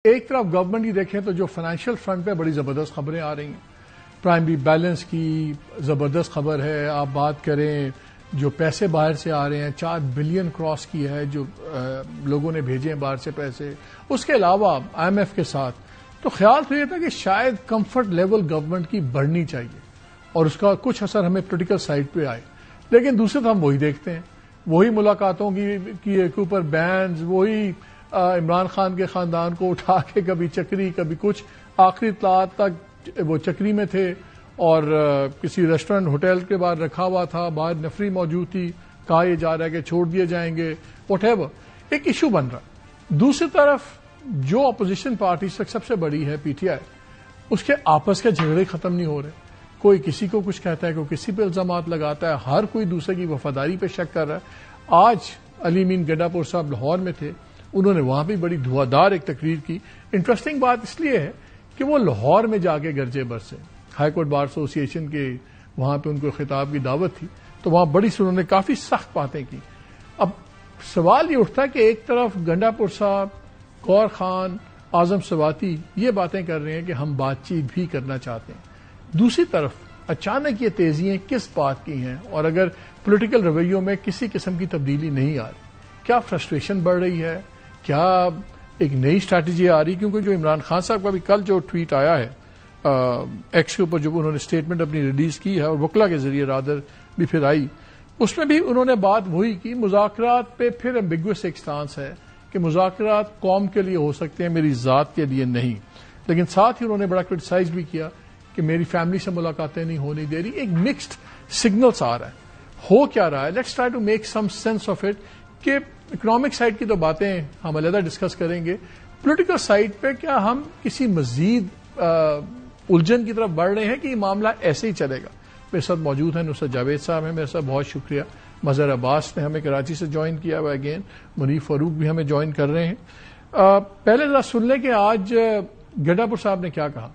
ایک طرف گورنمنٹ کی دیکھیں تو جو فائنینشیل فرنٹ پہ بڑی زبردست خبریں آ رہی ہیں، پرائمری بیلنس کی زبردست خبر ہے. آپ بات کریں جو پیسے باہر سے آ رہے ہیں، 4 بلین کراس کی ہے جو لوگوں نے بھیجے ہیں باہر سے پیسے. اس کے علاوہ IMF کے ساتھ تو خیال تو یہ تھا کہ شاید کمفرٹ لیول گورنمنٹ کی بڑھنی چاہیے اور اس کا کچھ اثر ہمیں پولیٹیکل سائڈ پہ آئے. لیکن دوسرے طرف ہم وہی دیکھتے ہیں، وہی ملاقاتوں کی اوپر بینز، وہی عمران خان کے خاندان کو اٹھا کے کبھی چکری کبھی کچھ، آخری اطلاعات تک وہ چکری میں تھے اور کسی ریسٹورینٹ ہوٹل کے باہر رکھا ہوا تھا، باہر نفری موجود تھی، کہا یہ جا رہا ہے کہ چھوڑ دیے جائیں گے، واٹ ایور. ایک ایشو بن رہا ہے. دوسری طرف جو اپوزیشن پارٹی سب سے بڑی ہے PTI، اس کے آپس کے جھگڑے ختم نہیں ہو رہے. کوئی کسی کو کچھ کہتا ہے، کوئی کسی پہ الزامات لگاتا ہے، ہر کوئی دوسرے کی وفاداری پہ شک کر رہا ہے. آج علی امین گنڈا پور صاحب لاہور میں تھے، انہوں نے وہاں بھی بڑی دھواں ایک تقریر کی. انٹرسٹنگ بات اس لیے ہے کہ وہ لاہور میں جا کے گرجے برسے، ہائی کورٹ بار ایسوسی ایشن کے وہاں پہ ان کو خطاب کی دعوت تھی، تو وہاں بڑی انہوں نے کافی سخت باتیں کی. اب سوال یہ اٹھتا ہے کہ ایک طرف گنڈا پور صاحب، گور خان، اعظم سواتی یہ باتیں کر رہے ہیں کہ ہم بات چیت بھی کرنا چاہتے ہیں، دوسری طرف اچانک یہ تیزیاں کس بات کی ہیں؟ اور اگر پولیٹیکل رویوں میں کسی قسم کی تبدیلی نہیں آ رہی، کیا فرسٹریشن بڑھ رہی ہے؟ کیا ایک نئی اسٹریٹجی آ رہی؟ کیونکہ جو عمران خان صاحب کا بھی کل جو ٹویٹ آیا ہے ایکس کے اوپر، جب انہوں نے اسٹیٹمنٹ اپنی ریلیز کی ہے اور وکلا کے ذریعے رادر بھی پھر آئی، اس میں بھی انہوں نے بات وہی کی. مذاکرات پہ پھر ایمبیگوس ایک سٹانس ہے کہ مذاکرات قوم کے لیے ہو سکتے ہیں، میری ذات کے لیے نہیں. لیکن ساتھ ہی انہوں نے بڑا کرٹیسائز بھی کیا کہ میری فیملی سے ملاقاتیں نہیں ہونے دے رہی. ایک مکسڈ سگنلز آ رہا ہے. ہو کیا رہا ہے؟ Let's try to make some sense of it. کہ اکنامک سائڈ کی تو باتیں ہم علیحدہ ڈسکس کریں گے، پولیٹیکل سائڈ پہ کیا ہم کسی مزید الجھن کی طرف بڑھ رہے ہیں کہ یہ معاملہ ایسے ہی چلے گا؟ میرے ساتھ موجود ہیں نصرت جاوید صاحب ہیں، میرے ساتھ بہت شکریہ. مظہر عباس نے ہمیں کراچی سے جوائن کیا ہوا اگین، منیف فاروق بھی ہمیں جوائن کر رہے ہیں. پہلے ذرا سن لیں کہ آج گنڈا پور صاحب نے کیا کہا.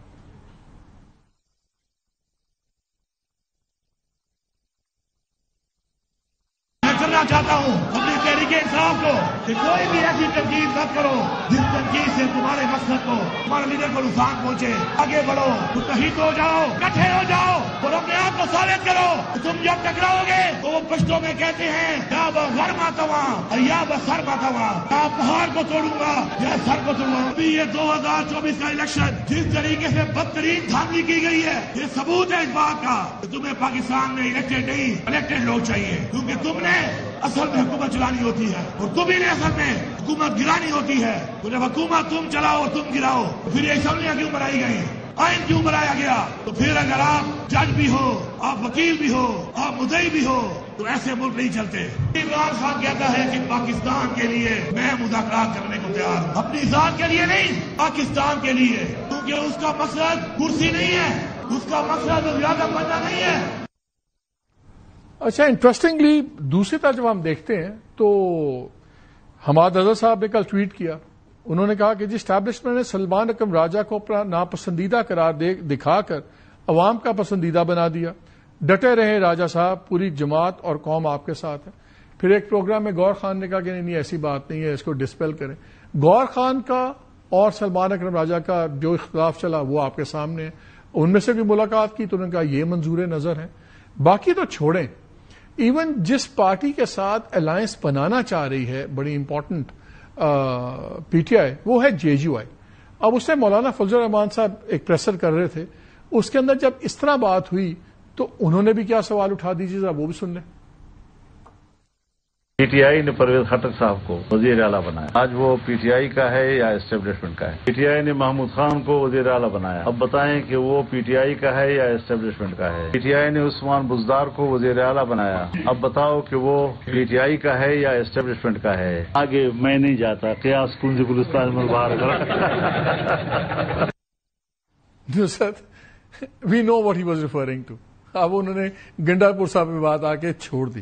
چاہتا ہوں اپنی تحریک انصاف کو کہ کوئی بھی ایسی تنقید مت کرو جس تنقید سے تمہارے مقصد کو، تمہارے لیڈر کو نقصان پہنچے. آگے بڑھو، متحد ہو جاؤ، اکٹھے ہو جاؤ اور اپنے آپ کو ثابت کرو. تم جب ٹکراؤ گے تو وہ پشتوں میں کہتے ہیں یا بغیر ماتوا یا بسر ماتوا، یا پہاڑ کو توڑوں گا یا سر کو توڑوں گا. ابھی یہ 2024 کا الیکشن جس طریقے سے بدترین دھاندلی کی گئی ہے، یہ ثبوت ہے اس بات کا کہ تمہیں پاکستان میں الیکٹڈ نہیں الیکٹڈ لوگ چاہیے. کیونکہ تم نے اصل میں حکومت چلانی ہوتی ہے اور تم ہی نے اصل میں حکومت گرانی ہوتی ہے. تو جب حکومت تم چلاؤ اور تم گراؤ تو پھر یہ اسمبلیاں کیوں بنائی گئی، آئین کیوں بنایا گیا؟ تو پھر اگر آپ جج بھی ہو، آپ وکیل بھی ہو، آپ مدعی بھی ہو، تو ایسے ملک نہیں چلتے. عمران خان کہتا ہے کہ پاکستان کے لیے میں مذاکرات کرنے کو تیار ہوں، اپنی ذات کے لیے نہیں، پاکستان کے لیے. کیونکہ اس کا مقصد کرسی نہیں ہے، اس کا مقصد زیادہ بننا نہیں ہے. اچھا، انٹرسٹنگلی دوسری طرف جب ہم دیکھتے ہیں تو حماد اظہر صاحب نے کل ٹویٹ کیا. انہوں نے کہا کہ جس اسٹیبلشمنٹ نے سلمان اکرم راجہ کو اپنا ناپسندیدہ قرار دکھا کر عوام کا پسندیدہ بنا دیا. ڈٹے رہے راجہ صاحب، پوری جماعت اور قوم آپ کے ساتھ ہے. پھر ایک پروگرام میں گور خان نے کہا کہ نہیں ایسی بات نہیں ہے، اس کو ڈسپیل کریں. گور خان کا اور سلمان اکرم راجہ کا جو اختلاف چلا وہ آپ کے سامنے ہے. ان میں سے بھی ملاقات کی تو انہوں نے کہا یہ منظور نظر ہے. باقی تو چھوڑیں، ایون جس پارٹی کے ساتھ الائنس بنانا چاہ رہی ہے بڑی امپورٹنٹ PTI، وہ ہے JUI. اب اس سے مولانا فضل الرحمان صاحب ایک پریسر کر رہے تھے، اس کے اندر جب اس طرح بات ہوئی تو انہوں نے بھی کیا سوال اٹھا دیجیے، ذرا وہ بھی سن لیں. PTI نے پرویز خٹک صاحب کو وزیر اعلیٰ بنایا. آج وہ PTI کا ہے یا اسٹیبلشمنٹ کا ہے؟ PTI نے محمود خان کو وزیر اعلیٰ بنایا. اب بتائیں کہ وہ PTI کا ہے یا اسٹیبلشمنٹ کا ہے؟ PTI نے عثمان بزدار کو وزیر اعلیٰ بنایا. اب بتاؤ کہ وہ PTI کا ہے یا اسٹیبلشمنٹ کا ہے؟ آگے میں نہیں جاتا، قیاس کنج گلستان میں باہر we know what he was referring to. اب انہوں نے گنڈا پور صاحب میں بات آ کے چھوڑ دی.